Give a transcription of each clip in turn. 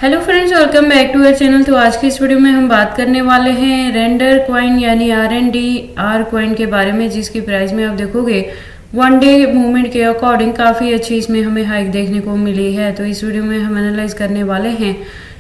Hello friends, welcome back to our channel. तो आज की इस वीडियो में हम बात करने वाले हैं रेंडर कॉइन यानी RNDR कॉइन के बारे में, जिसकी प्राइस में आप देखोगे वन डे मूवमेंट के अकॉर्डिंग काफ़ी अच्छी इसमें हमें हाइक देखने को मिली है। तो इस वीडियो में हम एनालाइज करने वाले हैं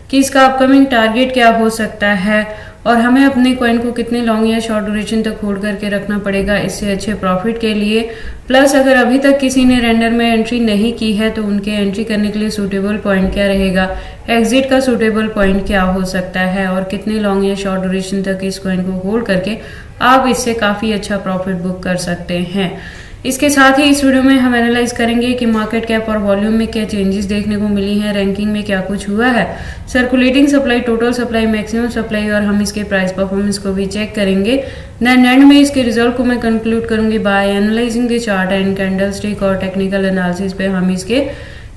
कि इसका अपकमिंग टारगेट क्या हो सकता है और हमें अपने कॉइन को कितने लॉन्ग या शॉर्ट ड्यूरेशन तक होल्ड करके रखना पड़ेगा इससे अच्छे प्रॉफिट के लिए। प्लस अगर अभी तक किसी ने रेंडर में एंट्री नहीं की है तो उनके एंट्री करने के लिए सूटेबल पॉइंट क्या रहेगा, एग्जिट का सूटेबल पॉइंट क्या हो सकता है और कितने लॉन्ग या शॉर्ट ड्यूरेशन तक इस कॉइन को होल्ड करके आप इससे काफ़ी अच्छा प्रॉफिट बुक कर सकते हैं। इसके साथ ही इस वीडियो में हम एनालाइज करेंगे कि मार्केट कैप और वॉल्यूम में क्या चेंजेस देखने को मिली हैं, रैंकिंग में क्या कुछ हुआ है, circulating supply, total supply, maximum supply और हम इसके प्राइस परफॉर्मेंस को भी चेक करेंगे। देन एंड में इसके रिजल्ट को मैं कंक्लूड करूंगी by analysing the chart and candlestick और टेक्निकल एनालिसिस पे हम इसके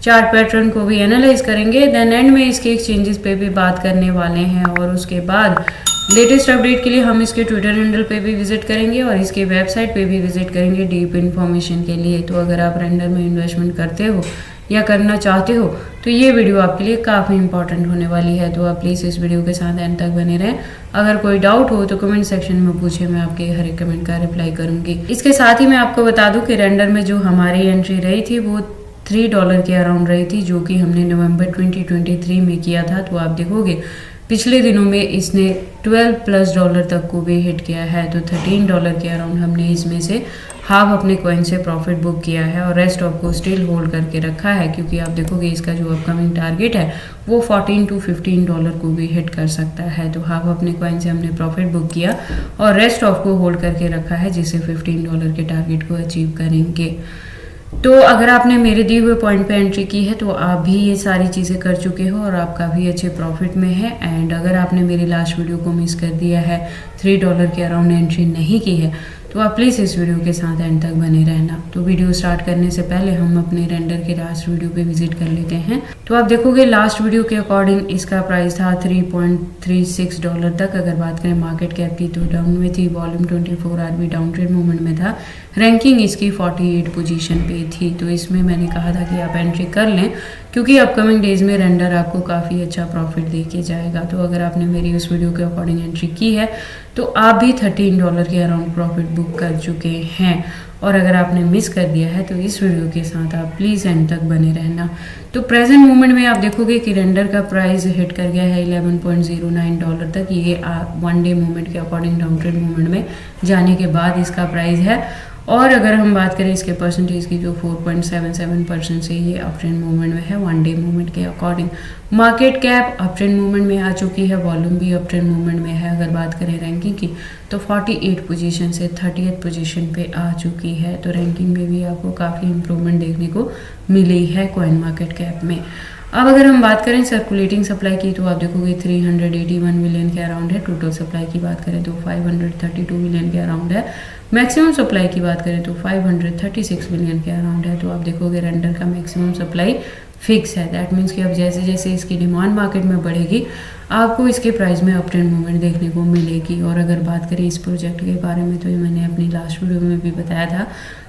चार्ट पैटर्न को भी एनालाइज करेंगे। देन एंड में इसके एक्सचेंजेस पे भी बात करने वाले हैं और उसके बाद लेटेस्ट अपडेट के लिए हम इसके ट्विटर हैंडल पे भी विजिट करेंगे और इसके वेबसाइट पे भी विजिट करेंगे डीप इन्फॉर्मेशन के लिए। तो अगर आप रेंडर में इन्वेस्टमेंट करते हो या करना चाहते हो तो ये वीडियो आपके लिए काफ़ी इंपॉर्टेंट होने वाली है। तो आप प्लीज़ इस वीडियो के साथ एंड तक बने रहें। अगर कोई डाउट हो तो कमेंट सेक्शन में पूछे, मैं आपके हर एक कमेंट का रिप्लाई करूंगी। इसके साथ ही मैं आपको बता दूं कि रेंडर में जो हमारी एंट्री रही थी वो $3 के अराउंड रही थी, जो कि हमने नवंबर 2023 में किया था। तो आप देखोगे पिछले दिनों में इसने $12+ तक को भी हिट किया है। तो $13 के अराउंड हमने इसमें से हाफ अपने कॉइन से प्रॉफिट बुक किया है और रेस्ट ऑफ को स्टिल होल्ड करके रखा है, क्योंकि आप देखोगे इसका जो अपकमिंग टारगेट है वो $14 to $15 को भी हिट कर सकता है। तो हाफ अपने कॉइन से हमने प्रॉफिट बुक किया और रेस्ट ऑफ को होल्ड करके रखा है, जिससे $15 के टारगेट को अचीव करेंगे। तो अगर आपने मेरे दिए हुए पॉइंट पे एंट्री की है तो आप भी ये सारी चीज़ें कर चुके हो और आप काफ़ी अच्छे प्रॉफिट में है। एंड अगर आपने मेरी लास्ट वीडियो को मिस कर दिया है, $3 के अराउंड एंट्री नहीं की है, तो आप प्लीज़ इस वीडियो के साथ एंड तक बने रहना। तो वीडियो स्टार्ट करने से पहले हम अपने रेंडर के लास्ट वीडियो पे विजिट कर लेते हैं। तो आप देखोगे लास्ट वीडियो के अकॉर्डिंग इसका प्राइस था $3.36 तक। अगर बात करें मार्केट कैप की तो डाउन में थी, वॉल्यूम 24 आवर भी डाउन ट्रेड मूवमेंट में था, रैंकिंग इसकी 48 पोजीशन पे थी। तो इसमें मैंने कहा था कि आप एंट्री कर लें, क्योंकि अपकमिंग डेज में रेंडर आपको काफ़ी अच्छा प्रॉफिट दे के जाएगा। तो अगर आपने मेरी उस वीडियो के अकॉर्डिंग एंट्री की है तो आप भी $13 के अराउंड प्रॉफिट बुक कर चुके हैं। और अगर आपने मिस कर दिया है तो इस वीडियो के साथ आप प्लीज़ एंड तक बने रहना। तो प्रेजेंट मोमेंट में आप देखोगे कि रेंडर का प्राइस हिट कर गया है $11.09 तक। ये वन डे मूवमेंट के अकॉर्डिंग डाउन ट्रेड मूवमेंट में जाने के बाद इसका प्राइस है। और अगर हम बात करें इसके परसेंटेज की तो 4.77% से ये अप ट्रेंड मूवमेंट में है वन डे मूवमेंट के according. Market cap up trend movement में आ चुकी है, वॉल्यूम भी अप ट्रेंड मूवमेंट में है। अगर बात करें रैंकिंग की तो 48 पोजीशन से 30th पोजीशन पे आ चुकी है। तो रैंकिंग में भी आपको काफ़ी इंप्रूवमेंट देखने को मिली है कॉइन मार्केट कैप में। अब अगर हम बात करें सर्कुलेटिंग सप्लाई की तो आप देखोगे 381 मिलियन के अराउंड है। टोटल सप्लाई की बात करें तो 532 मिलियन के अराउंड है। मैक्सिमम सप्लाई की बात करें तो 536 मिलियन के अराउंड है। तो आप देखोगे रेंडर का मैक्सिमम सप्लाई फिक्स है। दैट मीन्स कि अब जैसे जैसे इसकी डिमांड मार्केट में बढ़ेगी आपको इसके प्राइस में अप ट्रेंड मूवमेंट देखने को मिलेगी। और अगर बात करें इस प्रोजेक्ट के बारे में तो ये मैंने अपनी लास्ट वीडियो में भी बताया था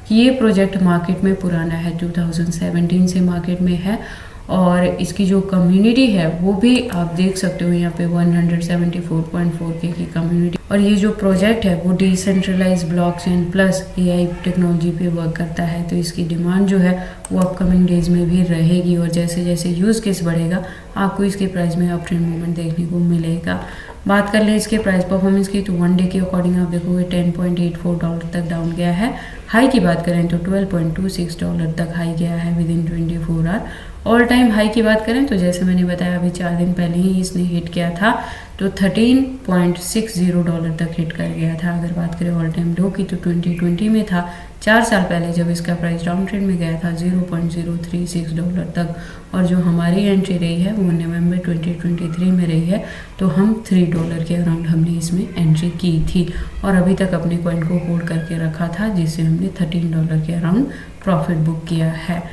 कि ये प्रोजेक्ट मार्केट में पुराना है, 2017 से मार्केट में है। और इसकी जो कम्युनिटी है वो भी आप देख सकते हो यहाँ पे 174.4K की कम्युनिटी। और ये जो प्रोजेक्ट है वो decentralise blockchain plus AI technology पे वर्क करता है। तो इसकी डिमांड जो है वो अपकमिंग डेज में भी रहेगी और जैसे जैसे यूज़ केस बढ़ेगा आपको इसके प्राइस में अप ट्रेंड मूवमेंट देखने को मिलेगा। बात कर ले इसके प्राइस परफॉर्मेंस की तो वन डे के अकॉर्डिंग आप देखोगे $10.84 तक डाउन गया है। हाई की बात करें तो $12.26 तक हाई गया है within 24 hour. All time high की बात करें तो जैसे मैंने बताया अभी 4 दिन पहले ही इसने हिट किया था तो $13.60 तक हिट कर गया था। अगर बात करें ऑल टाइम लो की तो 2020 में था, 4 साल पहले जब इसका प्राइस डाउन ट्रेंड में गया था $0.036 तक। और जो हमारी एंट्री रही है वो नवंबर 2023 में रही है। तो हम $3 के अराउंड हमने इसमें एंट्री की थी और अभी तक अपने कॉइन को होल्ड करके रखा था, जिससे हमने $13 के अराउंड प्रॉफिट बुक किया है।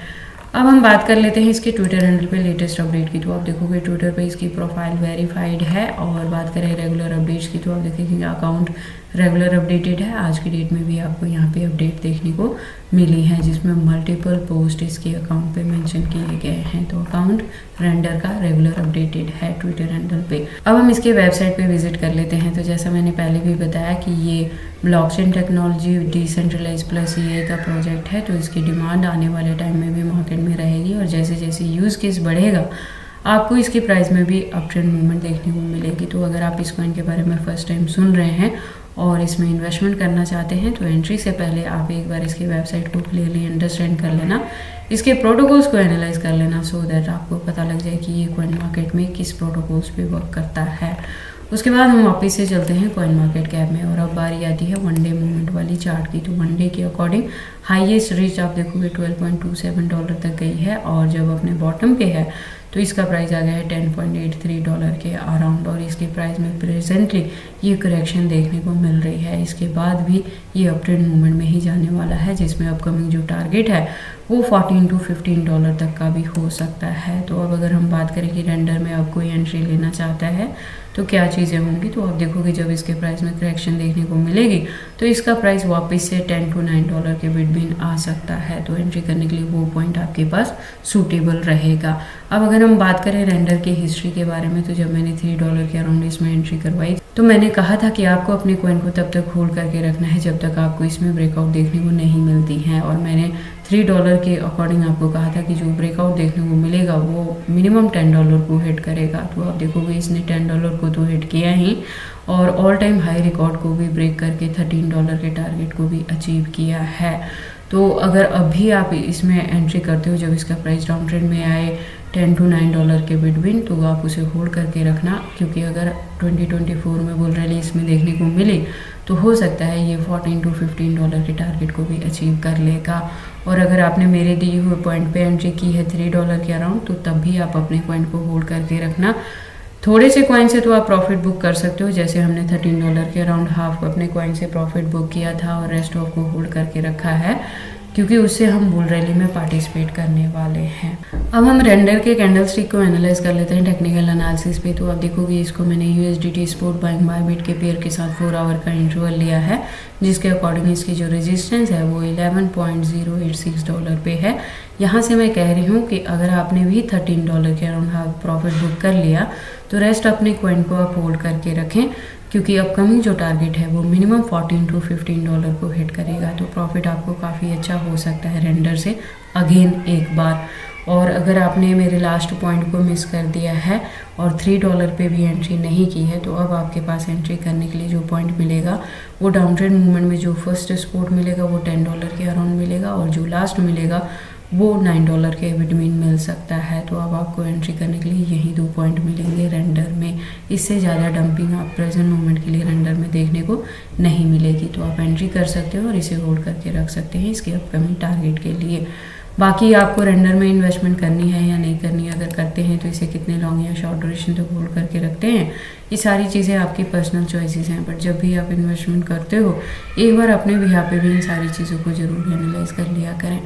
अब हम बात कर लेते हैं इसके ट्विटर हैंडल पे लेटेस्ट अपडेट की। तो आप देखोगे ट्विटर पे इसकी प्रोफाइल वेरीफाइड है। और बात करें रेगुलर अपडेट्स की तो आप देखेंगे अकाउंट रेगुलर अपडेटेड है। आज की डेट में भी आपको यहाँ पे अपडेट देखने को मिली है जिसमें मल्टीपल पोस्ट इसके अकाउंट पे मेंशन किए गए हैं। तो अकाउंट रेंडर का रेगुलर अपडेटेड है ट्विटर हैंडल पे। अब हम इसके वेबसाइट पे विजिट कर लेते हैं। तो जैसा मैंने पहले भी बताया कि ये blockchain technology decentralise plus EA का प्रोजेक्ट है। तो इसकी डिमांड आने वाले टाइम में भी मार्केट में रहेगी और जैसे जैसे यूज़ केस बढ़ेगा आपको इसकी प्राइस में भी अप ट्रेंड मूवमेंट देखने को मिलेगी। तो अगर आप इस कॉइन के बारे में फर्स्ट टाइम सुन रहे हैं और इसमें इन्वेस्टमेंट करना चाहते हैं तो एंट्री से पहले आप एक बार इसकी वेबसाइट को क्लियरली अंडरस्टैंड कर लेना, इसके प्रोटोकॉल्स को एनालाइज कर लेना सो दैट आपको पता लग जाए कि ये कॉइन मार्केट में किस प्रोटोकॉल्स पे वर्क करता है। उसके बाद हम वापस से चलते हैं कॉइन मार्केट कैप में और अब बारी आती है वन डे मूवमेंट वाली चार्ट की। तो वन डे के अकॉर्डिंग हाईएस्ट रीच आप देखोगे $12.27 तक गई है और जब अपने बॉटम पे है तो इसका प्राइस आ गया है $10.83 के अराउंड और इसके प्राइस में प्रेजेंटली ये करेक्शन देखने को मिल रही है। इसके बाद भी ये अप ट्रेंड मूवमेंट में ही जाने वाला है जिसमें अपकमिंग जो टारगेट है वो $14 to $15 तक का भी हो सकता है। तो अब अगर हम बात करें कि रेंडर में अब कोई एंट्री लेना चाहता है तो क्या चीज़ें होंगी, तो आप देखोगे जब इसके प्राइस में करेक्शन देखने को मिलेगी तो इसका प्राइस वापस से $10 to $9 के बिटवीन आ सकता है। तो एंट्री करने के लिए वो पॉइंट आपके पास सूटेबल रहेगा। अब अगर हम बात करें रेंडर की हिस्ट्री के बारे में तो जब मैंने $3 के अराउंड इसमें एंट्री करवाई तो मैंने कहा था कि आपको अपने कॉइन को तब तक होल्ड करके रखना है जब तक आपको इसमें ब्रेकआउट देखने को नहीं मिलती है। और मैंने $3 के अकॉर्डिंग आपको कहा था कि जो ब्रेकआउट देखने को मिलेगा वो मिनिमम $10 को हिट करेगा। तो आप देखोगे इसने $10 को तो हिट किया ही और ऑल टाइम हाई रिकॉर्ड को भी ब्रेक करके $13 के टारगेट को भी अचीव किया है। तो अगर अभी आप इसमें एंट्री करते हो जब इसका प्राइस डाउन ट्रेंड में आए $10 to $9 के बिटवीन तो आप उसे होल्ड करके रखना, क्योंकि अगर 2024 में बुल रैली इसमें देखने को मिली तो हो सकता है ये $14 to $15 के टारगेट को भी अचीव कर लेगा। और अगर आपने मेरे दिए हुए पॉइंट पे एंट्री की है $3 के अराउंड तो तब भी आप अपने कॉइन को होल्ड करके रखना। थोड़े से कॉइन से तो आप प्रॉफिट बुक कर सकते हो, जैसे हमने $13 के अराउंड हाफ अपने कॉइन से प्रॉफिट बुक किया था और रेस्ट ऑफ को होल्ड करके रखा है क्योंकि उससे हम बुल रैली में पार्टिसिपेट करने वाले हैं। अब हम रेंडर के कैंडल स्टिक को एनालाइज कर लेते हैं टेक्निकल एनालिसिस पे। तो आप देखोगे इसको मैंने USDT स्पॉट बाइंग बायबिट के पेयर के साथ 4 आवर का इंटरवल लिया है जिसके अकॉर्डिंग इसकी जो रेजिस्टेंस है वो $11.086 पे है। यहाँ से मैं कह रही हूँ कि अगर आपने भी $13 के अराउंड हाफ प्रॉफिट बुक कर लिया तो रेस्ट अपने कॉइन को आप होल्ड करके रखें क्योंकि अपकमिंग जो टारगेट है वो मिनिमम $14 to $15 को हिट करेगा। तो प्रॉफिट आपको काफ़ी अच्छा हो सकता है रेंडर से अगेन एक बार। और अगर आपने मेरे लास्ट पॉइंट को मिस कर दिया है और $3 पे भी एंट्री नहीं की है तो अब आपके पास एंट्री करने के लिए जो पॉइंट मिलेगा वो डाउन ट्रेंड मूवमेंट में जो फर्स्ट सपोर्ट मिलेगा वो $10 के अराउंड मिलेगा और जो लास्ट मिलेगा वो $9 के बिटवीन मिल सकता है। तो अब आपको एंट्री करने के लिए यही 2 पॉइंट मिलेंगे रेंडर में। इससे ज़्यादा डंपिंग आप प्रेजेंट मोमेंट के लिए रेंडर में देखने को नहीं मिलेगी। तो आप एंट्री कर सकते हो और इसे होल्ड करके रख सकते हैं इसके अपकमिंग टारगेट के लिए। बाकी आपको रेंडर में इन्वेस्टमेंट करनी है या नहीं करनी है, अगर करते हैं तो इसे कितने लॉन्ग या शॉर्ट ड्यूरेशन तक होल्ड करके रखते हैं, ये सारी चीज़ें आपकी पर्सनल चॉइसेस हैं। बट जब भी आप इन्वेस्टमेंट करते हो एक बार अपने बिहाफ पे भी इन सारी चीज़ों को ज़रूर एनालाइज कर लिया करें।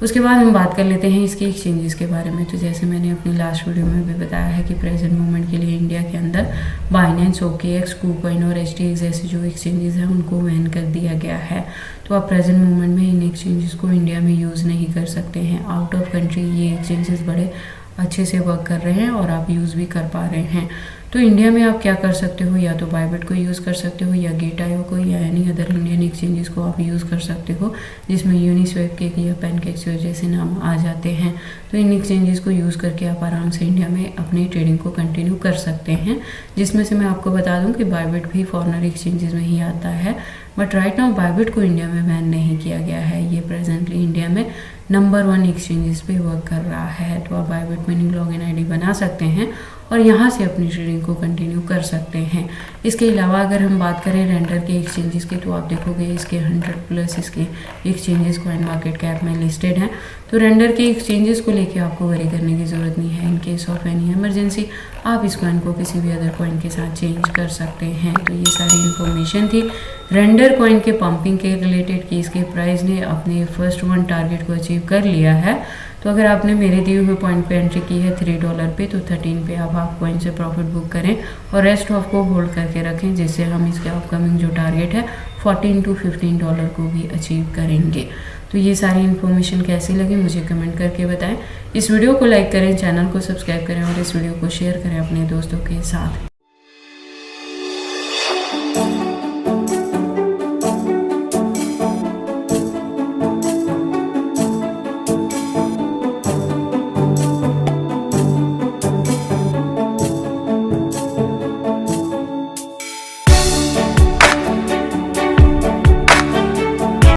उसके बाद हम बात कर लेते हैं इसके एक्सचेंजेस के बारे में। तो जैसे मैंने अपनी लास्ट वीडियो में भी बताया है कि प्रेजेंट मोमेंट के लिए इंडिया के अंदर बाइनेंस, OKX, KuCoin और HTX जैसे जो एक्सचेंजेस हैं उनको बैन कर दिया गया है। तो आप प्रेजेंट मोमेंट में इन एक्सचेंजेस को इंडिया में यूज़ नहीं कर सकते हैं। आउट ऑफ कंट्री ये एक्सचेंजेस बड़े अच्छे से वर्क कर रहे हैं और आप यूज़ भी कर पा रहे हैं। तो इंडिया में आप क्या कर सकते हो, या तो बायबिट को यूज़ कर सकते हो या गेट.io को या एनी अदर इंडियन एक्सचेंजेस को आप यूज़ कर सकते हो जिसमें यूनिस्वैप के या पैनकेक्सवेयर जैसे नाम आ जाते हैं। तो इन एक्सचेंजेस को यूज़ करके आप आराम से इंडिया में अपनी ट्रेडिंग को कंटिन्यू कर सकते हैं, जिसमें से मैं आपको बता दूं कि बायबिट भी फॉरेनर एक्सचेंजेस में ही आता है। बट राइट नाउ बायबिट को इंडिया में बैन नहीं किया गया है। ये प्रेजेंटली इंडिया में नंबर 1 एक्सचेंजेस पे वर्क कर रहा है। तो आप बायबिट में न्यू लॉगिन आईडी बना सकते हैं और यहाँ से अपनी ट्रेडिंग को कंटिन्यू कर सकते हैं। इसके अलावा अगर हम बात करें रेंडर के एक्सचेंजेस की तो आप देखोगे इसके 100+ इसके एक्सचेंजेस कॉइन मार्केट कैप में लिस्टेड हैं। तो रेंडर के एक्सचेंजेस को लेके आपको वरी करने की ज़रूरत नहीं है। In case of any emergency आप इस कॉइन को किसी भी अदर कॉइन के साथ चेंज कर सकते हैं। तो ये सारी इन्फॉर्मेशन थी रेंडर कॉइन के पंपिंग के रिलेटेड कि इसके प्राइस ने अपने फर्स्ट 1 टारगेट को अचीव कर लिया है। तो अगर आपने मेरे दिए हुए पॉइंट पे एंट्री की है $3 पे, तो 13 पे आप हाफ कॉइन से प्रॉफिट बुक करें और रेस्ट ऑफ को होल्ड करके रखें, जिससे हम इसके अपकमिंग जो टारगेट है $14 to $15 को भी अचीव करेंगे। तो ये सारी इन्फॉर्मेशन कैसी लगी मुझे कमेंट करके बताएं। इस वीडियो को लाइक करें, चैनल को सब्सक्राइब करें और इस वीडियो को शेयर करें अपने दोस्तों के साथ।